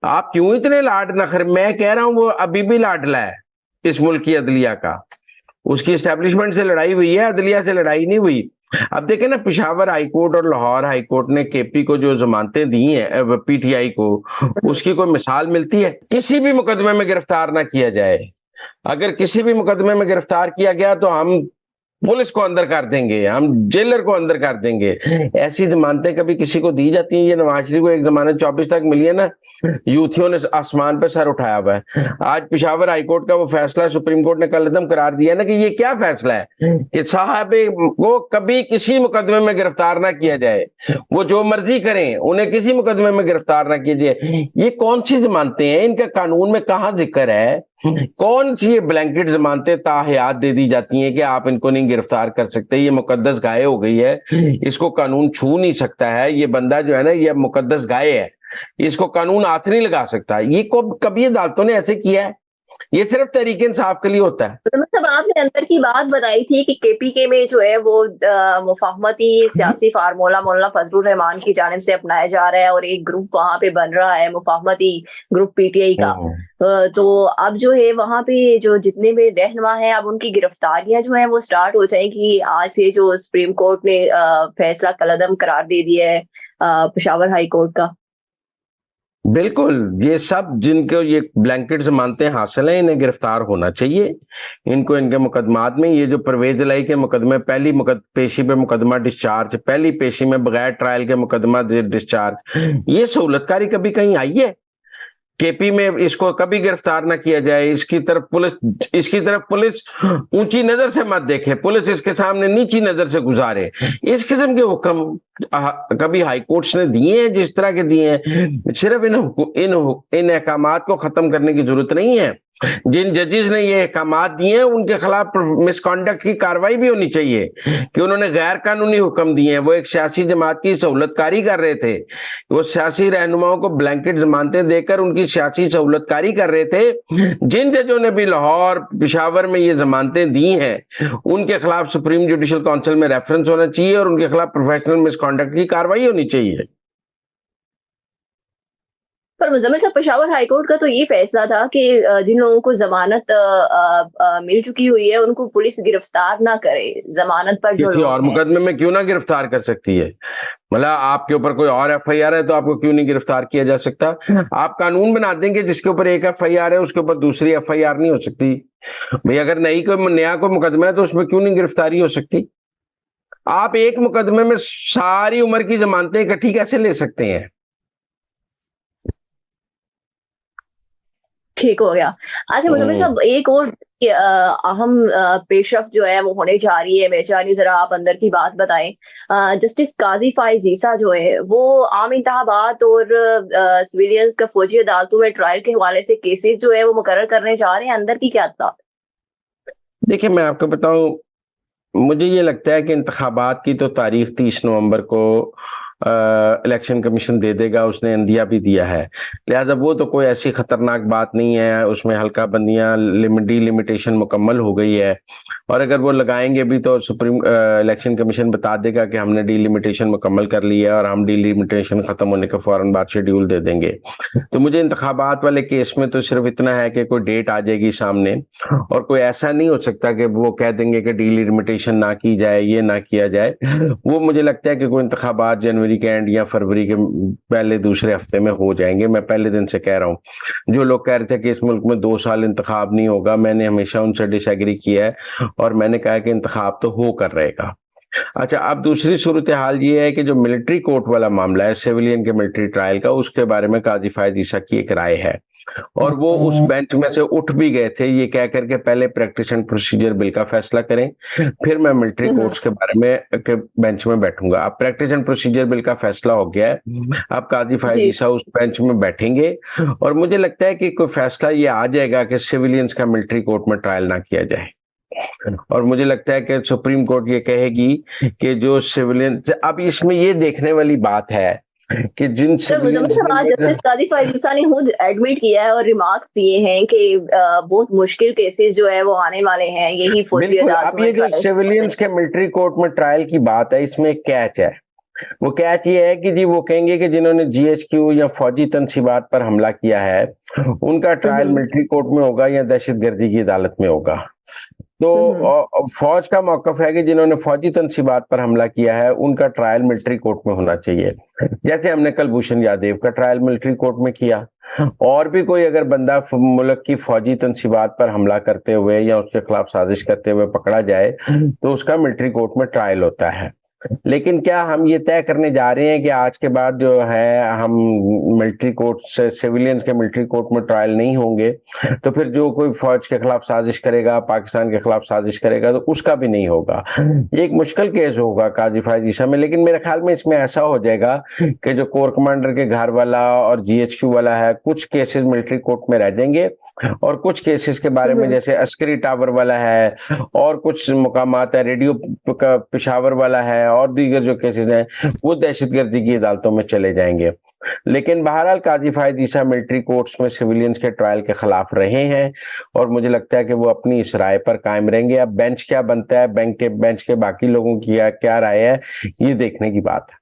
आप क्यों इतने लाड नखरे, मैं कह रहा हूं वो अभी भी लाडला है इस मुल्क की अदलिया का। उसकी एस्टेब्लिशमेंट से लड़ाई हुई है, अदलिया से लड़ाई नहीं हुई। अब देखें ना, पिशावर हाईकोर्ट और लाहौर हाईकोर्ट ने केपी को जो जमानतें दी हैं पीटीआई को, उसकी कोई मिसाल मिलती है? किसी भी मुकदमे में गिरफ्तार ना किया जाए, अगर किसी भी मुकदमे में गिरफ्तार किया गया तो हम पुलिस को अंदर कर देंगे, हम जेलर को अंदर कर देंगे। ऐसी जमानतें कभी किसी को दी जाती हैं? ये नवाज शरीफ को एक जमानत 24 तक मिली है ना, यूथियों ने आसमान पर सर उठाया हुआ है। आज पिशावर हाईकोर्ट का वो फैसला सुप्रीम कोर्ट ने कल एकदम करार दिया ना कि ये क्या फैसला है कि साहब को कभी किसी मुकदमे में गिरफ्तार ना किया जाए, वो जो मर्जी करें, उन्हें किसी मुकदमे में गिरफ्तार ना किया जाए। ये कौन सी जमानतें हैं? इनका कानून में कहाँ जिक्र है? कौन सी ये ब्लैंकेट जमानतें ताहयात दे दी जाती हैं कि आप इनको नहीं गिरफ्तार कर सकते, ये मुकद्दस गाय हो गई है, इसको कानून छू नहीं सकता है, ये बंदा जो है ना ये मुकद्दस गाय है, इसको कानून हाथ नहीं लगा सकता। ये कभी अदालतों ने ऐसे किया है? ये सिर्फ तहरीक इंसाफ के लिए होता है। तो मतलब आपने अंदर की बात बताई थी कि केपीके में जो है वो मुफाहमती सियासी फार्मूला मौलाना फजलुर रहमान की जानिब से अपनाया जा रहा है और एक ग्रुप वहां पे बन रहा है, मुफाहमती ग्रुप पीटीआई का। तो अब जो है वहां पे जो जितने भी रहनुमा है, अब उनकी गिरफ्तारियां जो है वो स्टार्ट हो जाएंगी आज से, जो सुप्रीम कोर्ट ने फैसला कलअदम करार दे दिया है पेशावर हाई कोर्ट का। बिल्कुल, ये सब जिनको ये ब्लैंकेट जमानतें हासिल हैं इन्हें गिरफ्तार होना चाहिए। इनको इनके मुकदमात में, ये जो परवेज लाई के मुकदमे, पहली पेशी पे मुकदमा डिस्चार्ज, पहली पेशी में बगैर ट्रायल के मुकदमा डिस्चार्ज, ये सहूलतकारी कभी कहीं आई है? केपी में इसको कभी गिरफ्तार ना किया जाए, इसकी तरफ पुलिस ऊंची नजर से मत देखे, पुलिस इसके सामने नीची नजर से गुजारे। इस किस्म के हुक्म कभी हाई कोर्ट्स ने दिए हैं? जिस तरह के दिए हैं, सिर्फ इन अहकामात को खत्म करने की जरूरत नहीं है। जिन जजेस ने ये अहकामात दिए हैं उनके खिलाफ मिसकॉन्डक्ट की कार्रवाई भी होनी चाहिए कि उन्होंने गैर कानूनी हुक्म दिए हैं। वो एक सियासी जमात की सहूलतकारी कर रहे थे, वो सियासी रहनुमाओं को ब्लैंकेट जमानतें देकर उनकी सियासी सहूलतकारी कर रहे थे। जिन जजों ने भी लाहौर पिशावर में ये जमानतें दी हैं उनके खिलाफ सुप्रीम जुडिशल काउंसिल में रेफरेंस होना चाहिए और उनके खिलाफ प्रोफेशनल मिसकॉन्डक्ट की कार्रवाई होनी चाहिए। पर मुजम्मिल साहब, पेशावर हाईकोर्ट का तो ये फैसला था कि जिन लोगों को जमानत मिल चुकी हुई है उनको पुलिस गिरफ्तार ना करे, जमानत पर जो किसी लोग और हैं। मुकदमे में क्यों ना गिरफ्तार कर सकती है? मतलब आपके ऊपर कोई और एफआईआर है तो आपको क्यों नहीं गिरफ्तार किया जा सकता? आप कानून बना देंगे जिसके ऊपर एक एफआईआर है उसके ऊपर दूसरी एफआईआर नहीं हो सकती। भाई अगर नया कोई मुकदमा है तो उसमें क्यों नहीं गिरफ्तारी हो सकती? आप एक मुकदमे में सारी उम्र की जमानतें इकट्ठी कैसे ले सकते हैं? ठीक हो गया। अच्छा मुजम्मिल साहब, एक और अहम पेशरफ जो है वो होने जा रही है, मैं चाह रही हूँ जरा आप अंदर की बात बताएं। जस्टिस काजी फाइज ईसा जो है वो आम इंतखाबात और सिविलियंस का फौजी अदालतों में ट्रायल के हवाले से केसेस जो है वो मुकर्रर करने जा रहे हैं, अंदर की क्या था? देखिए मैं आपको बताऊं, मुझे ये लगता है कि इंतखाबात की तो तारीख 30 नवंबर को इलेक्शन कमीशन दे देगा, उसने इंदिया भी दिया है, लिहाजा वो तो कोई ऐसी खतरनाक बात नहीं है, उसमें हल्का बंदियां डिलिमिटेशन मुकम्मल हो गई है। और अगर वो लगाएंगे भी तो सुप्रीम इलेक्शन कमीशन बता देगा कि हमने डिलिमिटेशन मुकम्मल कर ली है और हम डिलिमिटेशन खत्म होने के फौरन बाद शेड्यूल दे देंगे। तो मुझे इंतखाबात वाले केस में तो सिर्फ इतना है कि कोई डेट आ जाएगी सामने और कोई ऐसा नहीं हो सकता कि वो कह देंगे कि डिलिमिटेशन ना की जाए, ये ना किया जाए। वो मुझे लगता है कि कोई इंतखाबात जनवरी के एंड या फरवरी के पहले दूसरे हफ्ते में हो जाएंगे। मैं पहले दिन से कह रहा हूँ, जो लोग कह रहे थे कि इस मुल्क में 2 साल इंतखाब नहीं होगा, मैंने हमेशा उनसे डिसएग्री किया है और मैंने कहा कि इंतखाब तो हो कर रहेगा। अच्छा, अब दूसरी सूरत हाल ये है कि जो मिलिट्री कोर्ट वाला मामला है, सिविलियन के मिलिट्री ट्रायल का, उसके बारे में काजी फायद ईसा की एक राय है और वो उस बेंच में से उठ भी गए थे ये कह करके पहले प्रैक्टिस एंड प्रोसीजर बिल का फैसला करें फिर मैं मिलिट्री कोर्ट्स के बारे में के बेंच में बैठूंगा। अब प्रैक्टिस एंड प्रोसीजर बिल का फैसला हो गया है, अब काजी फायद ईसा उस बेंच में बैठेंगे और मुझे लगता है कि कोई फैसला ये आ जाएगा कि सिविलियंस का मिलिट्री कोर्ट में ट्रायल ना किया जाए। और मुझे लगता है कि सुप्रीम कोर्ट ये कहेगी कि जो सिविलियन, अब इसमें ये देखने वाली बात है कि जिन जस्टिस काजी फायद ईसा ने खुद एडमिट किया है और रिमार्क्स दिए हैं कि बहुत मुश्किल केसेस जो है वो आने वाले हैं यही फौजी अदालत में। अब ये जो सिविलियंस के मिलिट्री कोर्ट में ट्रायल की बात है इसमें कैच है वो कैच ये है कि जी वो कहेंगे कि जिन्होंने जीएचक्यू या फौजी तनसीबात पर हमला किया है उनका ट्रायल मिलिट्री कोर्ट में होगा या दहशतगर्दी की अदालत में होगा। तो फौज का मौकफ है कि जिन्होंने फौजी तनसीबात पर हमला किया है उनका ट्रायल मिलिट्री कोर्ट में होना चाहिए, जैसे हमने कुलभूषण यादव का ट्रायल मिलिट्री कोर्ट में किया। और भी कोई अगर बंदा मुल्क की फौजी तनसीबात पर हमला करते हुए या उसके खिलाफ साजिश करते हुए पकड़ा जाए तो उसका मिलिट्री कोर्ट में ट्रायल होता है। लेकिन क्या हम ये तय करने जा रहे हैं कि आज के बाद जो है हम मिलिट्री कोर्ट से सिविलियंस के मिलिट्री कोर्ट में ट्रायल नहीं होंगे, तो फिर जो कोई फौज के खिलाफ साजिश करेगा, पाकिस्तान के खिलाफ साजिश करेगा तो उसका भी नहीं होगा। ये एक मुश्किल केस होगा काजी फायज ईसा में। लेकिन मेरे ख्याल में इसमें ऐसा हो जाएगा कि जो कोर कमांडर के घर वाला और जीएचक्यू वाला है, कुछ केसेस मिलिट्री कोर्ट में रह जाएंगे और कुछ केसेस के बारे में जैसे अस्करी टावर वाला है और कुछ मुकामात है, रेडियो का पेशावर वाला है और दीगर जो केसेस हैं वो दहशतगर्दी की अदालतों में चले जाएंगे। लेकिन बहरहाल काजी फायद ईसा मिलिट्री कोर्ट्स में सिविलियंस के ट्रायल के खिलाफ रहे हैं और मुझे लगता है कि वो अपनी इस राय पर कायम रहेंगे। अब बेंच क्या बनता है, बेंच के बाकी लोगों की क्या राय है, ये देखने की बात है।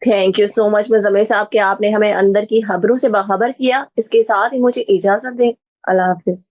Thank you so much Muzammil साहब कि आपने हमें अंदर की खबरों से बाखबर किया। इसके साथ ही मुझे इजाजत दें। अल्लाह हाफिज।